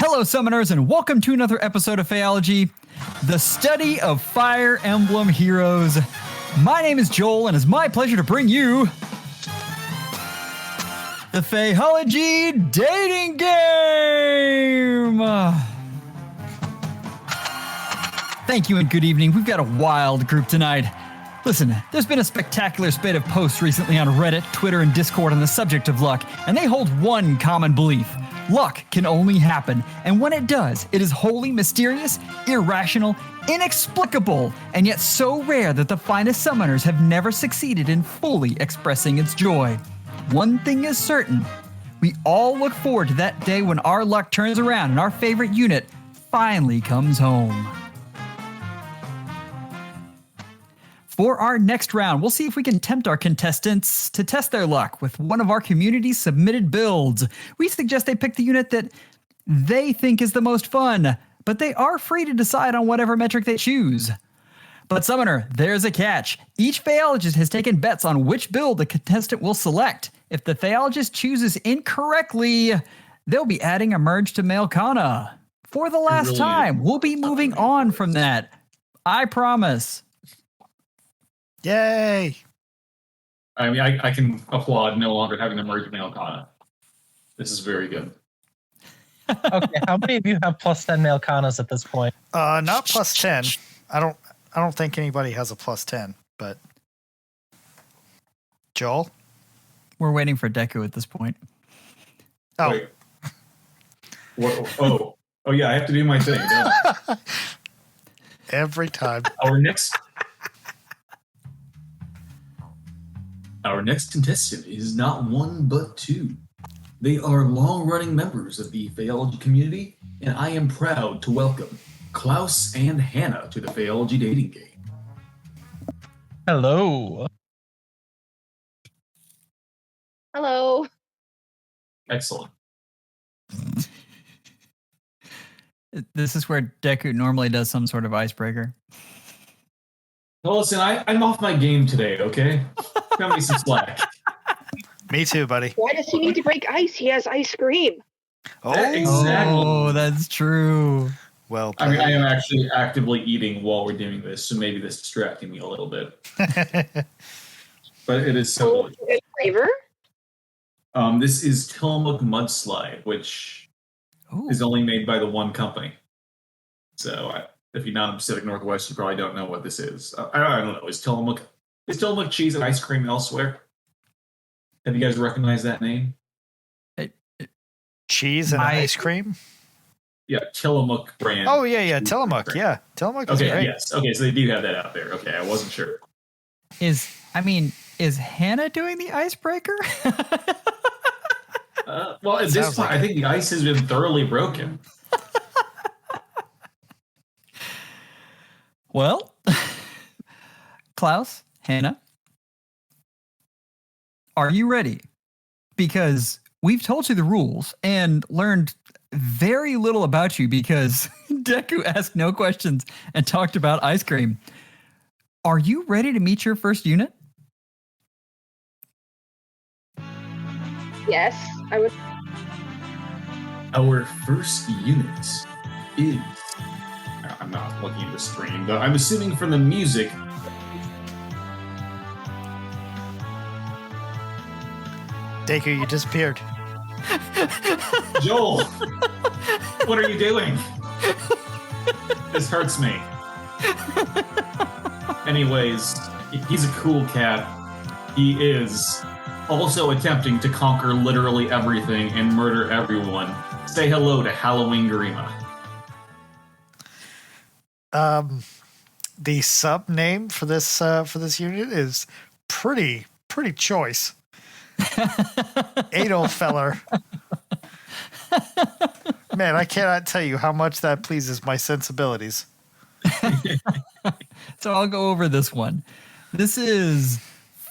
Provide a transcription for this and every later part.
Hello, summoners, and welcome to another episode of FEHology, the study of Fire Emblem Heroes. My name is Joel, and it's my pleasure to bring you the FEHology dating game. Thank you and good evening. We've got a wild group tonight. Listen, there's been a spectacular spate of posts recently on Reddit, Twitter, and Discord on the subject of luck, and they hold one common belief. Luck can only happen, and when it does, it is wholly mysterious, irrational, inexplicable, and yet so rare that the finest summoners have never succeeded in fully expressing its joy. One thing is certain, we all look forward to that day when our luck turns around and our favorite unit finally comes home. For our next round, we'll see if we can tempt our contestants to test their luck with one of our community's submitted builds. We suggest they pick the unit that they think is the most fun, but they are free to decide on whatever metric they choose. But Summoner, there's a catch. Each FEHologist has taken bets on which build the contestant will select. If the FEHologist chooses incorrectly, they'll be adding a merge to male Hana. For the last time, we'll be moving on from that. I promise. Yay! I mean, I can applaud no longer having to merge male Hana. This is very good. Okay, how many of you have plus 10 male Kanas at this point? Not plus 10. I don't think anybody has a plus 10, but Joel? We're waiting for Deku at this point. Oh. Wait. What? Oh yeah, I have to do my thing. Don't I? Every time. Our next contestant is not one but two. They are long-running members of the FEHology community, and I am proud to welcome Klaus and Hana to the FEHology dating game. Hello. Hello. Excellent. This is where Deku normally does some sort of icebreaker. Well, listen, I'm off my game today, okay? Cut me some slack. Me too, buddy. Why does he need to break ice? He has ice cream. Oh, Exactly. Oh, that's true. Well I mean, played. I am actually actively eating while we're doing this, so maybe this is distracting me a little bit. But it is so Good flavor. This is Tillamook Mudslide, which Ooh. is only made by the one company. So if you're not in the Pacific Northwest, you probably don't know what this is. I don't know. Is Tillamook cheese and ice cream elsewhere? Have you guys recognized that name? Cheese and ice cream? Yeah, Tillamook brand. Oh, yeah. Tillamook. Yeah. Tillamook is Okay, great. yes. Okay, so they do have that out there. Okay, I wasn't sure. Is Hana doing the icebreaker? Well, at this Sounds point, like I think the ice has been thoroughly broken. Well, Klaus, Hana, are you ready? Because we've told you the rules and learned very little about you because Deku asked no questions and talked about ice cream. Are you ready to meet your first unit? Yes, I would. Our first unit is... I'm not looking at the screen, but I'm assuming from the music... Deku, you disappeared. Joel! What are you doing? This hurts me. Anyways, he's a cool cat. He is also attempting to conquer literally everything and murder everyone. Say hello to Halloween Grima. The sub name for this unit is pretty choice. Adolf Feller. Man, I cannot tell you how much that pleases my sensibilities. So I'll go over this one. This is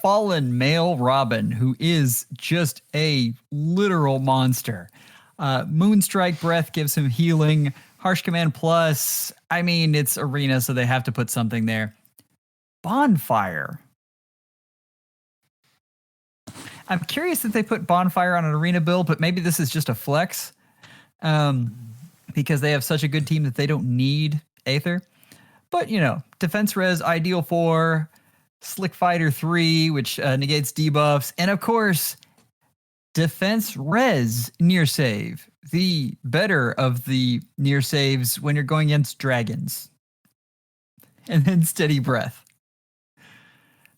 Fallen Male Robin, who is just a literal monster. Moonstrike Breath gives him healing. Harsh Command Plus, I mean, it's Arena, so they have to put something there. Bonfire. I'm curious that they put Bonfire on an Arena build, but maybe this is just a flex. because they have such a good team that they don't need Aether. But, defense res ideal for Slick Fighter 3, which negates debuffs. And of course, defense res near save, the better of the near saves when you're going against dragons. And then steady breath.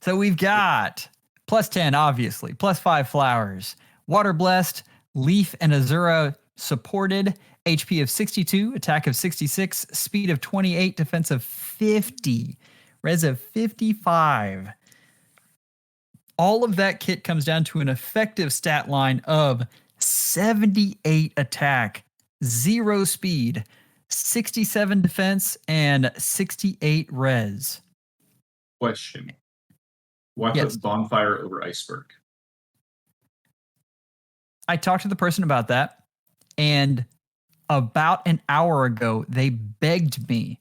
So we've got plus 10, obviously, plus 5 flowers, water blessed, leaf and azura supported, HP of 62, attack of 66, speed of 28, defense of 50, res of 55. All of that kit comes down to an effective stat line of 78 attack, 0 speed, 67 defense, and 68 res. Question. Why Yes. put bonfire over iceberg? I talked to the person about that, and about an hour ago, they begged me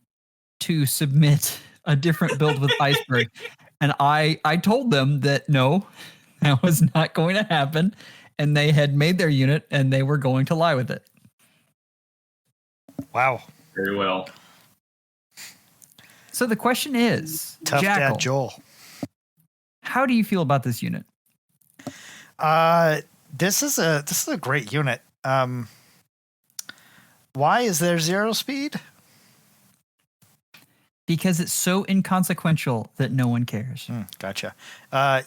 to submit a different build with iceberg. And I told them that no, that was not going to happen. And they had made their unit and they were going to lie with it. Wow. Very well. So the question is, Tough Jackal, Dad Joel. how do you feel about this unit? This is a great unit. Why is there 0 speed? Because it's so inconsequential that no one cares. Gotcha.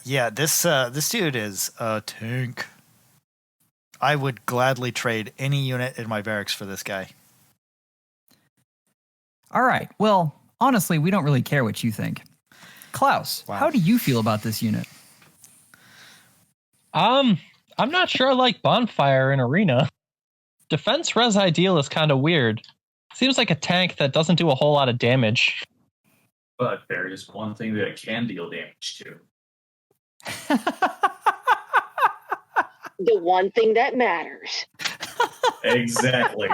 Yeah, this dude is a tank. I would gladly trade any unit in my barracks for this guy. All right. Well, honestly, we don't really care what you think. Klaus, Wow. how do you feel about this unit? I'm not sure I like Bonfire in Arena. Defense res ideal is kind of weird. Seems like a tank that doesn't do a whole lot of damage. But there is one thing that it can deal damage to. The one thing that matters. Exactly.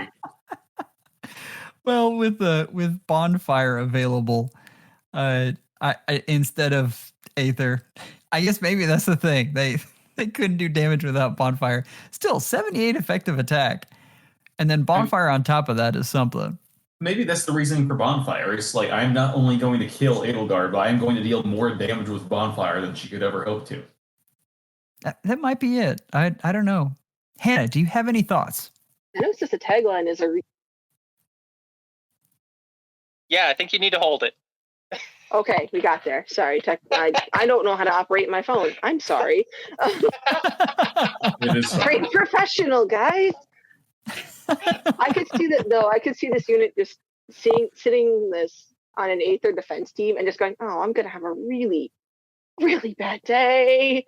Well, with Bonfire available, I instead of Aether, I guess maybe that's the thing. They couldn't do damage without Bonfire. Still, 78 effective attack, and then Bonfire on top of that is something. Maybe that's the reasoning for Bonfire. It's like, I'm not only going to kill Edelgard, but I'm going to deal more damage with Bonfire than she could ever hope to. That might be it. I don't know. Hannah, do you have any thoughts? I know it's just a tagline is Yeah, I think you need to hold it. okay, we got there. Sorry, I don't know how to operate my phone. I'm sorry. It is fun. Great professional, guys. I could see that though. I could see this unit just sitting this on an Aether defense team and just going, "Oh, I'm gonna have a really, really bad day."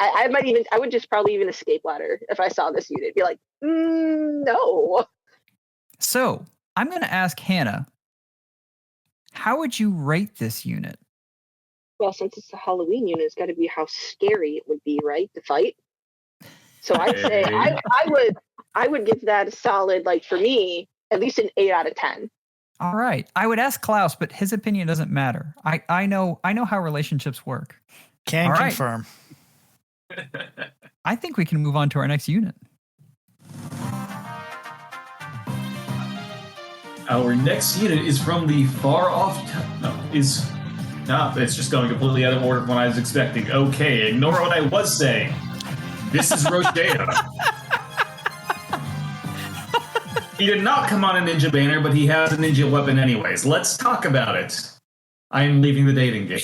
I would just probably even escape ladder if I saw this unit. Be like, no. So I'm going to ask Hannah, how would you rate this unit? Well, since it's a Halloween unit, it's got to be how scary it would be, right, to fight. So I'd say I would give that a solid, like for me, at least an 8 out of 10. All right. I would ask Klaus, but his opinion doesn't matter. I know how relationships work. Can All right. confirm. I think we can move on to our next unit. Our next unit is from the far off. It's just going completely out of order from what I was expecting. Okay, ignore what I was saying. This is Roshea. He did not come on a ninja banner, but he has a ninja weapon anyways. Let's talk about it. I am leaving the dating game.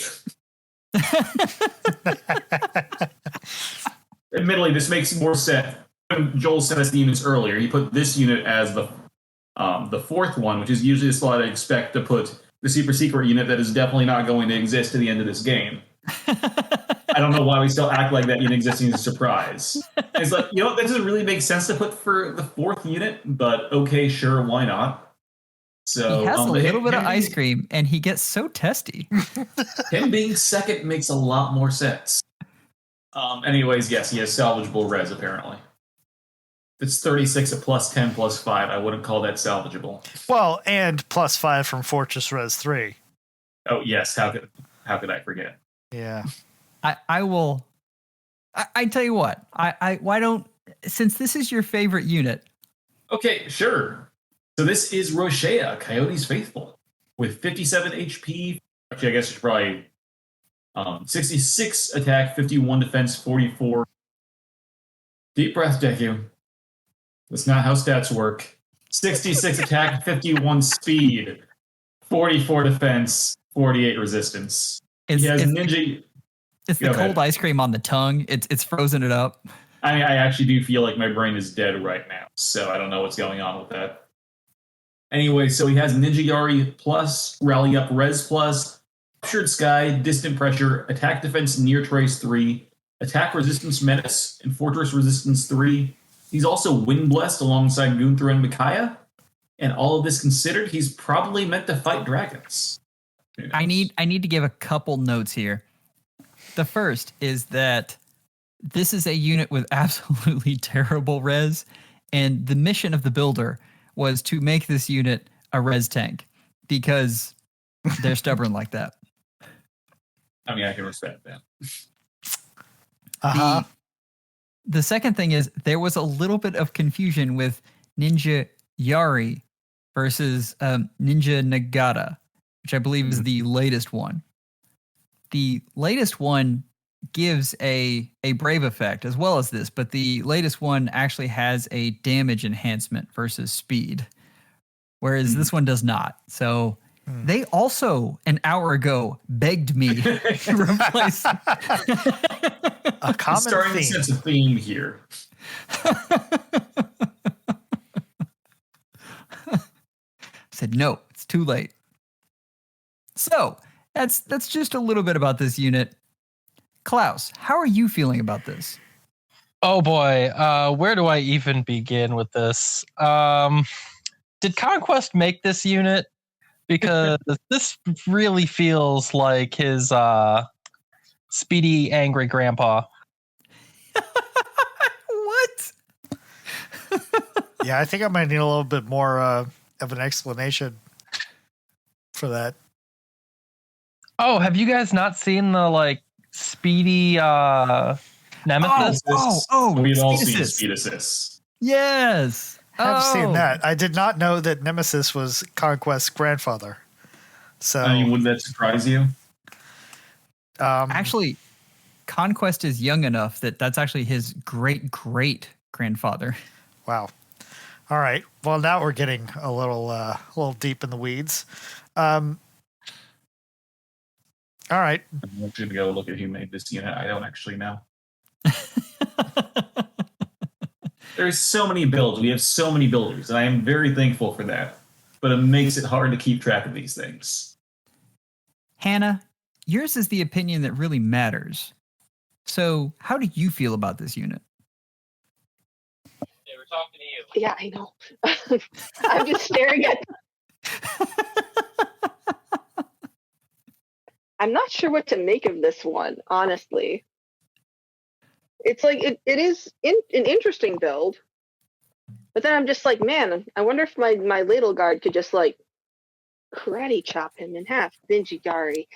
Admittedly, this makes more sense. When Joel sent us the units earlier, he put this unit as the fourth one, which is usually the slot I expect to put the super secret unit that is definitely not going to exist to the end of this game. I don't know why we still act like that unit existing is a surprise. It's like, that doesn't really make sense to put for the fourth unit, but okay, sure, why not? So He has a little bit of ice cream, and he gets so testy. Him being second makes a lot more sense. Anyways, yes, he has salvageable res, apparently. If it's 36 at plus 10 plus 5, I wouldn't call that salvageable. Well, and plus 5 from Fortress Res 3. Oh, yes, how could I forget? Yeah. I will. I tell you what. Why don't, since this is your favorite unit, Okay, sure. So this is Roshea, Coyote's Faithful, with 57 HP. Actually, I guess it's probably 66 attack, 51 defense, 44. Deep breath, Deku. That's not how stats work. 66 attack, 51 speed, 44 defense, 48 resistance. It's, He has it's, ninja. it's the Go cold ahead. ice cream on the tongue. It's frozen it up. I actually do feel like my brain is dead right now, so I don't know what's going on with that. Anyway, so he has Ninja Yari plus, Rally Up Res plus, Captured Sky, Distant Pressure, Attack Defense Near Trace 3, Attack Resistance Menace, and Fortress Resistance 3. He's also Wind Blessed alongside Gunther and Micaiah. And all of this considered, he's probably meant to fight dragons. I need to give a couple notes here. The first is that this is a unit with absolutely terrible res, and the mission of the builder was to make this unit a res tank because they're stubborn like that. I mean, I can respect that. Uh-huh. The second thing is there was a little bit of confusion with Ninja Yari versus Ninja Nagata, which I believe is the latest one. The latest one gives a brave effect as well as this, but the latest one actually has a damage enhancement versus speed, whereas this one does not. So they also an hour ago begged me to replace A common Starting to theme. sense a theme here. said no, it's too late. So that's just a little bit about this unit. Klaus, how are you feeling about this? Oh boy, where do I even begin with this? Did Conquest make this unit? Because this really feels like his speedy, angry grandpa. What? Yeah, I think I might need a little bit more of an explanation for that. Oh, have you guys not seen the speedy Nemesis? We've all Speed seen assist. Speed Assists. Yes. I've seen Oh. that. I did not know that Nemesis was Conquest's grandfather. So, I mean, wouldn't that surprise you? Actually, Conquest is young enough that that's actually his great grandfather. wow. All right. Well, now we're getting a little deep in the weeds. All right. I'm actually going to go look at who made this unit. I don't actually know. There's so many builds. We have so many builders, and I am very thankful for that. But it makes it hard to keep track of these things. Hannah, yours is the opinion that really matters. So, how do you feel about this unit? They were talking to you. Yeah, I know. I'm just staring at. I'm not sure what to make of this one, honestly. It's like it is an interesting build, but then I'm just like, man, I wonder if my ladle guard could just karate chop him in half. Ninja Yari.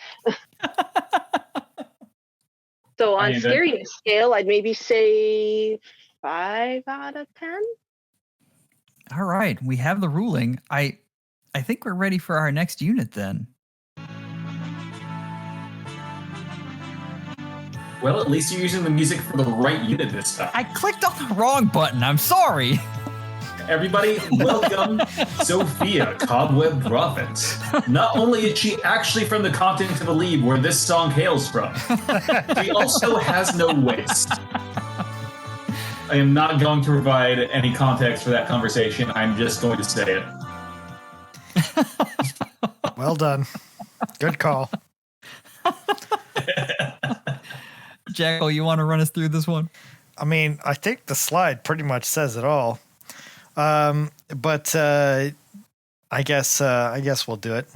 So on scariness scale, I'd maybe say 5 out of 10. All right, we have the ruling. I think we're ready for our next unit then. Well, at least you're using the music for the right unit this time. I clicked on the wrong button. I'm sorry. Everybody, welcome Sophia, Cobweb Prophet. Not only is she actually from the continent of Alib, where this song hails from, she also has no waist. I am not going to provide any context for that conversation. I'm just going to say it. Well done. Good call. Jackal, you want to run us through this one? I mean, I think the slide pretty much says it all. But I guess we'll do it.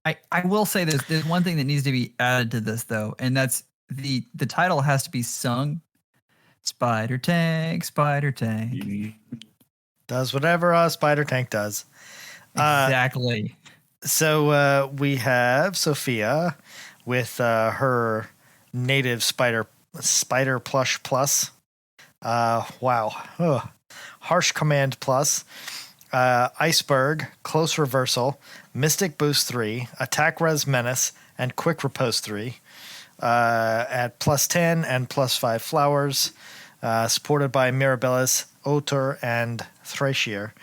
I will say this. There's one thing that needs to be added to this, though, and that's the title has to be sung. Spider Tank, Spider Tank. Does whatever a spider tank does. Exactly. So we have Sophia with her native spider plush plus. Wow. Harsh Command Plus, Iceberg, Close Reversal, Mystic Boost 3, Attack Res Menace, and Quick Riposte 3 at +10 and +5 flowers, supported by Mirabellis, Otur, and Thracier.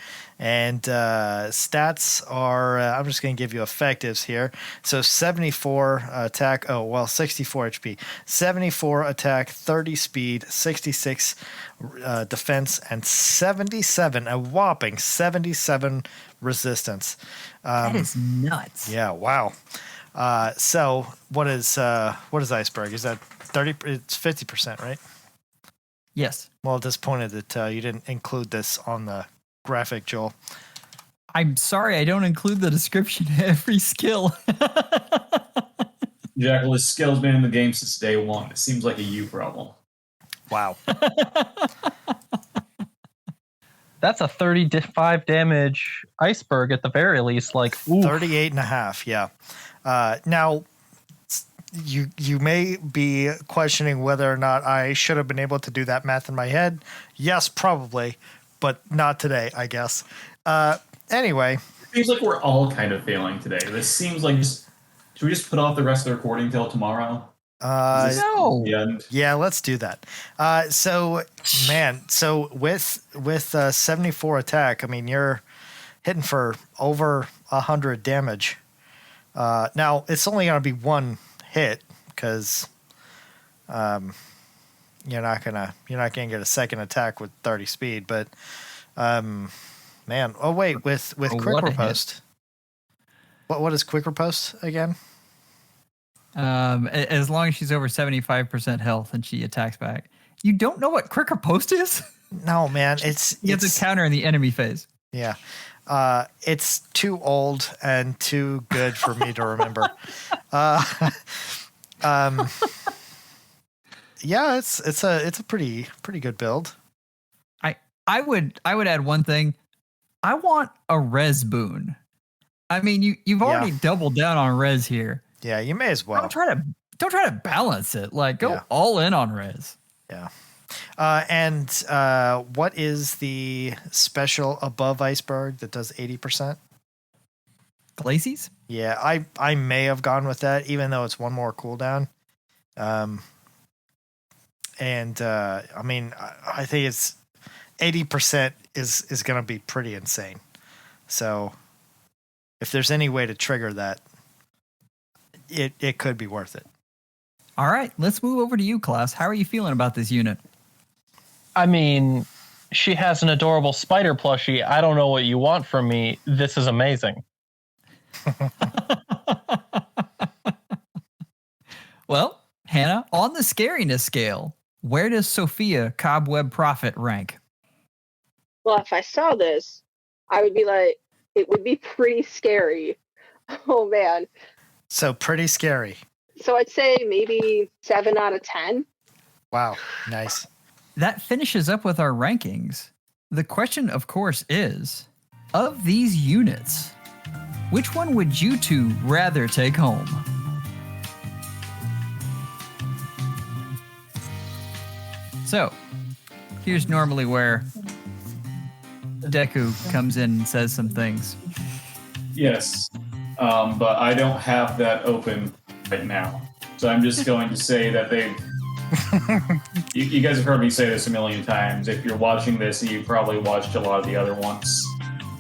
And stats are, I'm just going to give you effectives here. So 74 attack, 64 HP, 74 attack, 30 speed, 66 defense, and 77, a whopping 77 resistance. That is nuts. Yeah, wow. So what is Iceberg? Is that 30? It's 50%, right? Yes. Well, disappointed that you didn't include this on the graphic, Joel. I'm sorry, I don't include the description of every skill. Jackal, his skill's been in the game since day one. It seems like a you problem. Wow. That's a 35 damage iceberg at the very least. Like, ooh. 38 and a half, yeah. Now, you may be questioning whether or not I should have been able to do that math in my head. Yes, probably, but not today, I guess. Anyway. It seems like we're all kind of failing today. This seems like should we just put off the rest of the recording till tomorrow? No. Yeah, let's do that. So with 74 attack, I mean, you're hitting for over 100 damage. Now it's only going to be one hit because you're not gonna get a second attack with 30 speed. But man, oh wait, with quick riposte. What is quick riposte again? As long as she's over 75% health and she attacks back. You don't know what quick riposte is? No, man. You have to counter in the enemy phase. Yeah. It's too old and too good for me to remember. Yeah, it's a pretty good build. I would add one thing. I want a res boon. I mean, you've already doubled down on res here. Yeah, you may as well. Don't try to balance it. Like, go all in on res. Yeah. And what is the special above Iceberg that does 80%? Glacies? Yeah, I may have gone with that, even though it's one more cooldown. I mean, I think it's 80% is going to be pretty insane. So if there's any way to trigger that, it could be worth it. All right, let's move over to you, Klaus. How are you feeling about this unit? I mean, she has an adorable spider plushie. I don't know what you want from me. This is amazing. Well, Hannah, on the scariness scale, where does Sophia Cobweb Prophet rank? Well, if I saw this, I would be like, it would be pretty scary. Oh, man. So pretty scary. So I'd say maybe 7 out of 10. Wow. Nice. That finishes up with our rankings. The question, of course, is, of these units, which one would you two rather take home? So, here's normally where Deku comes in and says some things. Yes, but I don't have that open right now. So I'm just going to say that you guys have heard me say this a million times. If you're watching this, you probably watched a lot of the other ones.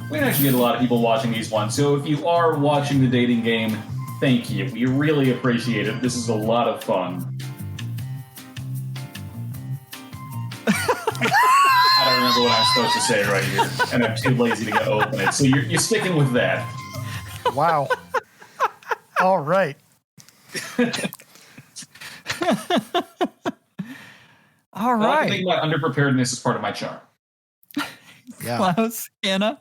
We actually get a lot of people watching these ones. So if you are watching the dating game, thank you. We really appreciate it. This is a lot of fun. I don't remember what I'm supposed to say right here, and I'm too lazy to go open it. So you're sticking with that. Wow. All right. All I right. think my underpreparedness is part of my charm. Yeah. Klaus, Hannah,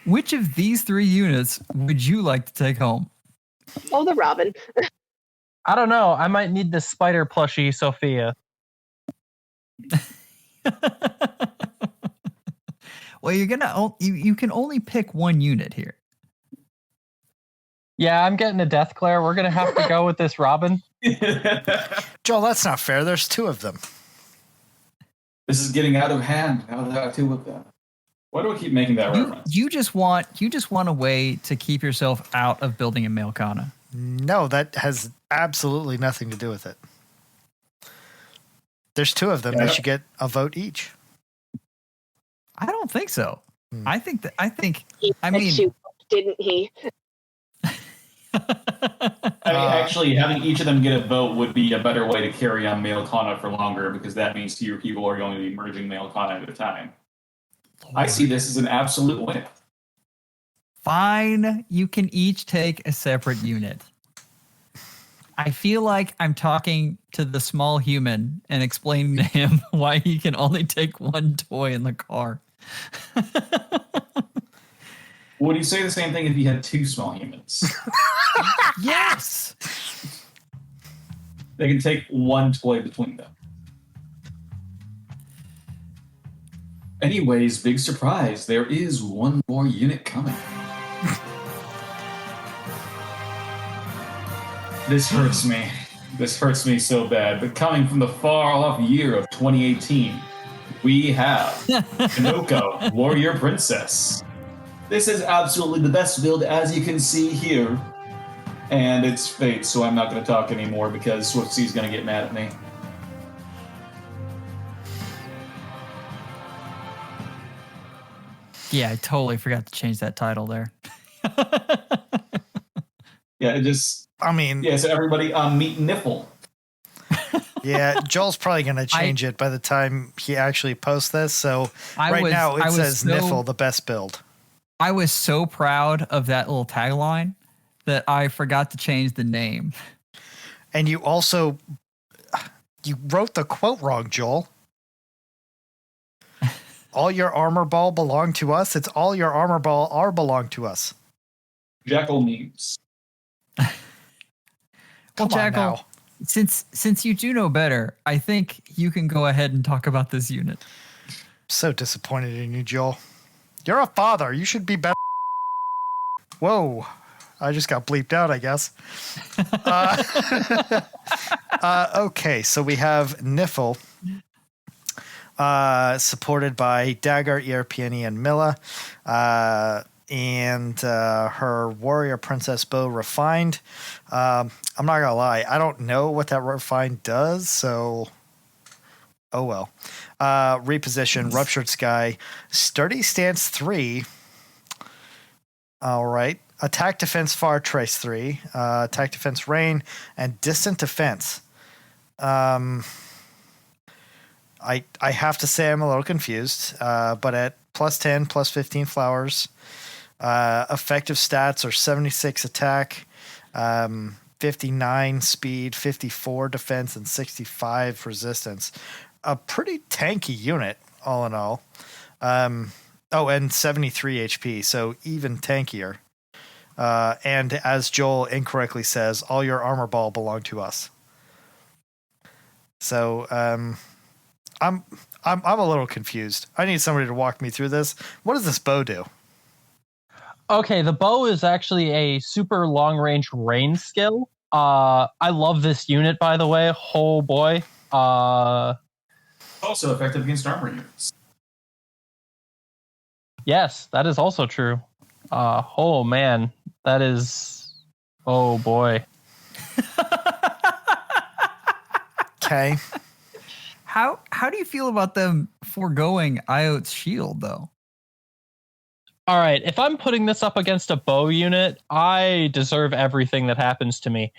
which of these three units would you like to take home? Oh, the Robin. I don't know. I might need this spider plushie, Sophia. Well, you can only pick one unit here. Yeah, I'm getting a death glare. We're gonna have to go with this Robin. Joel, that's not fair. There's two of them. This is getting out of hand. Now there are two of them. Why do I keep making that reference? You just want a way to keep yourself out of building a male Kana. No, that has absolutely nothing to do with it. There's two of them. Yeah. They should get a vote each. I don't think so. Hmm. I think He I said mean- shoot, didn't he? I mean, actually, having each of them get a vote would be a better way to carry on male Kana for longer, because that means fewer people are going to be merging male Kana at a time. I see this as an absolute win. Fine, you can each take a separate unit. I feel like I'm talking to the small human and explaining to him why he can only take one toy in the car. Would you say the same thing if you had two small humans? Yes. They can take one toy between them. Anyways, big surprise. There is one more unit coming. This hurts me. This hurts me so bad. But coming from the far-off year of 2018, we have Kanoko, Warrior Princess. This is absolutely the best build, as you can see here. And it's fate, so I'm not going to talk anymore because Swifty's going to get mad at me. Yeah, I totally forgot to change that title there. Yeah, it just... I mean, Yeah, so everybody, meet Niffle. yeah, Joel's probably going to change it by the time he actually posts this. So now it says Niffle, the best build. I was so proud of that little tagline that I forgot to change the name. And you wrote the quote wrong, Joel. All your armor ball belong to us. It's all your armor ball are belong to us. Jackal memes. Well, Come on Jackal, now. since you do know better, I think you can go ahead and talk about this unit. So disappointed in you, Joel. You're a father. You should be better. Whoa. I just got bleeped out, I guess. Okay, so we have Niffle, supported by Dagger, Earpiany, and Milla, and her Warrior Princess Bow Refined. I'm not going to lie. I don't know what that Refined does, so... Oh, well. Reposition, Ruptured Sky, Sturdy Stance 3. All right. Attack Defense Far Trace 3. Attack Defense Rain, and Distant Defense. I have to say I'm a little confused, but at plus 10, plus 15 flowers, effective stats are 76 attack, 59 speed, 54 defense, and 65 resistance. A pretty tanky unit, all in all. And 73 HP, so even tankier. And as Joel incorrectly says, all your armor ball belong to us. So I'm a little confused. I need somebody to walk me through this. What does this bow do? Okay, the bow is actually a super long range range skill. I love this unit, by the way. Oh boy. Also effective against armor units. Yes, that is also true. Oh man, that is. Oh boy. Okay. How do you feel about them foregoing Iot's shield, though? All right, if I'm putting this up against a bow unit, I deserve everything that happens to me.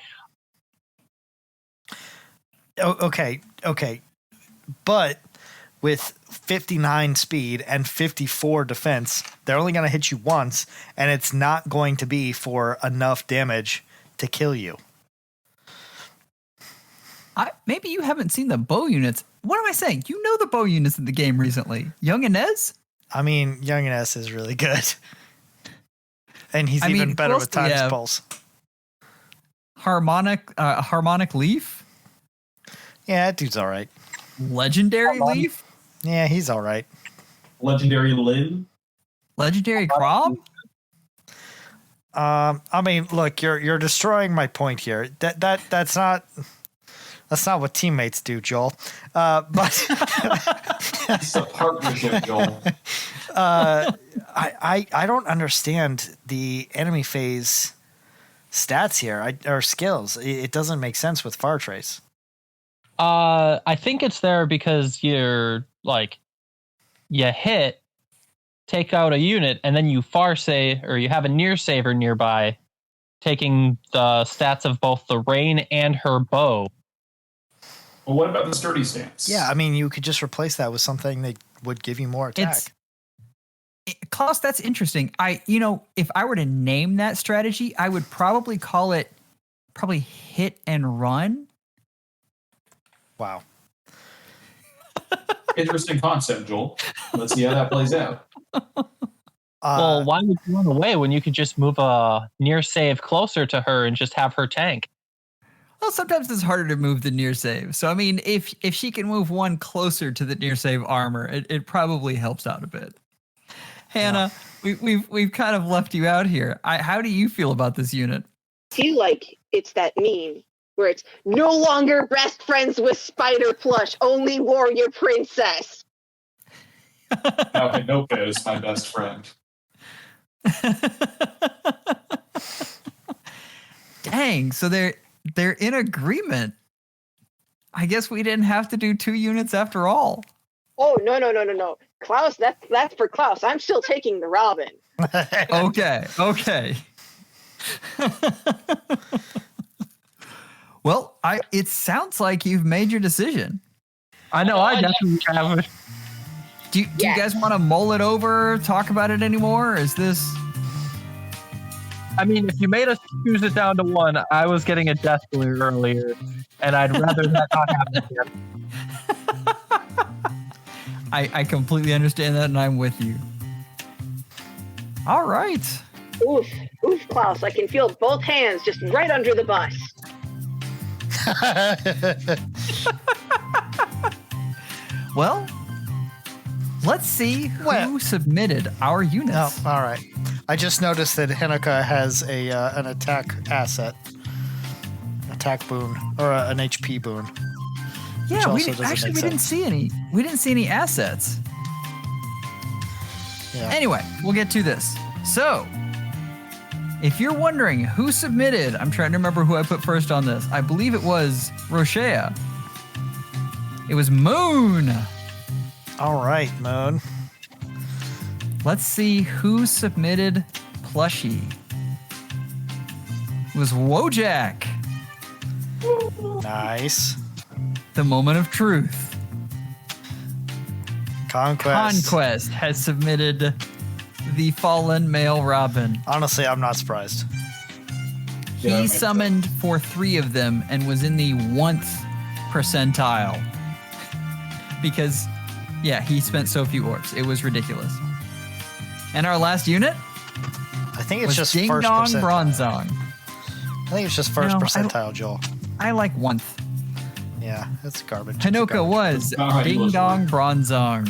Okay. But with 59 speed and 54 defense, they're only going to hit you once, and it's not going to be for enough damage to kill you. Maybe you haven't seen the bow units. What am I saying? You know the bow units in the game recently. Young Inez? I mean, Young Inez is really good. And he's even better with Time's Pulse. Harmonic Leaf? Yeah, that dude's all right. Legendary Leaf? Yeah, he's all right. Legendary Lin. Legendary Crom? I mean, look, you're destroying my point here. That's not what teammates do, Joel. But It's a partnership, Joel. I don't understand the enemy phase stats here or skills. It doesn't make sense with Fire Trace. I think it's there because you're like, you hit, take out a unit, and then you far save, or you have a near saver nearby, taking the stats of both the rain and her bow. Well, what about the sturdy stance? Yeah, I mean, you could just replace that with something that would give you more attack. Klaus, that's interesting. If I were to name that strategy, I would probably call it hit and run. Wow. Interesting concept, Joel. Let's see how that plays out. Well, why would you run away when you could just move a near save closer to her and just have her tank? Well, sometimes it's harder to move the near save. So, I mean, if she can move one closer to the near save armor, it probably helps out a bit. Hannah, we've kind of left you out here. How do you feel about this unit? I feel like it's that meme where it's no longer best friends with Spider Plush, only Warrior Princess. Now Hanoka is my best friend. Dang, so they're in agreement. I guess we didn't have to do 2 units after all. Oh, no. Klaus, that's for Klaus. I'm still taking the Robin. Okay. Well, it sounds like you've made your decision. I know, I definitely have. Do you guys want to mull it over, talk about it anymore? Or is this... I mean, if you made us choose it down to 1, I was getting a death blue earlier, and I'd rather that not happen again. I completely understand that, and I'm with you. All right. Oof, Klaus, I can feel both hands just right under the bus. Well, let's see who submitted our units. Oh, all right. I just noticed that Hanoka has an attack boon, or an HP boon. Yeah, we also doesn't make didn't sense. see any. We didn't see any assets. Yeah. Anyway, we'll get to this. So, if you're wondering who submitted, I'm trying to remember who I put first on this. I believe it was Roshea. It was Moon. All right, Moon. Let's see who submitted Plushie. It was Wojak. Nice. The Moment of Truth. Conquest has submitted the Fallen Male Robin. Honestly, I'm not surprised. Yeah, He summoned for 3 of them and was in the 1th percentile. Because, he spent so few orbs. It was ridiculous. And our last unit I think it's was just Ding first Dong percentile. Bronzong. I think it's just first No, percentile, Joel. I like 1th. Yeah, that's garbage. Hanoka was Ding Dong Bronzong.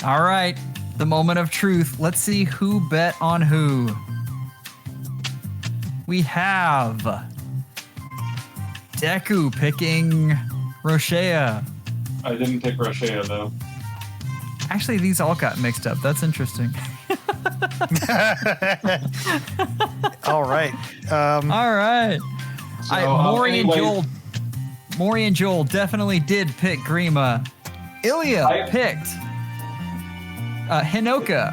All right, the moment of truth. Let's see who bet on who. We have Deku picking Roshea. I didn't pick Roshea, though. Actually, these all got mixed up. That's interesting. All right. All right. So, Mori and Joel definitely did pick Grima. Ilya picked Hanoka.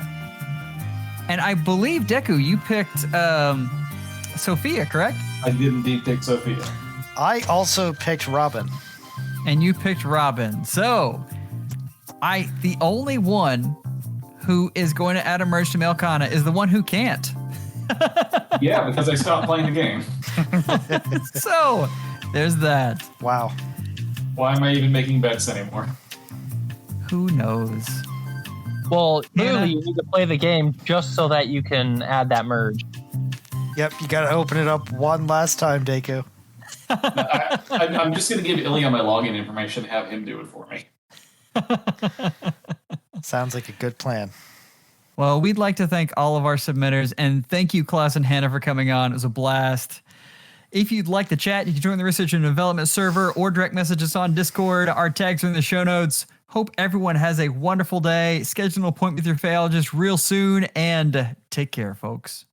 And I believe, Deku, you picked Sophia, correct? I did indeed pick Sophia. I also picked Robin. And you picked Robin. So, the only one who is going to add a merge to Melkana is the one who can't. Yeah, because I stopped playing the game. So, there's that. Wow. Why am I even making bets anymore? Who knows? Well, Hannah? really, you need to play the game just so that you can add that merge. Yep, you got to open it up one last time, Deku. I'm just going to give Ilya my login information and have him do it for me. Sounds like a good plan. Well, we'd like to thank all of our submitters, and thank you, Klaus and Hannah, for coming on. It was a blast. If you'd like to chat, you can join the research and development server or direct message us on Discord. Our tags are in the show notes. Hope everyone has a wonderful day. Schedule an appointment with your FEHologist real soon, and take care, folks.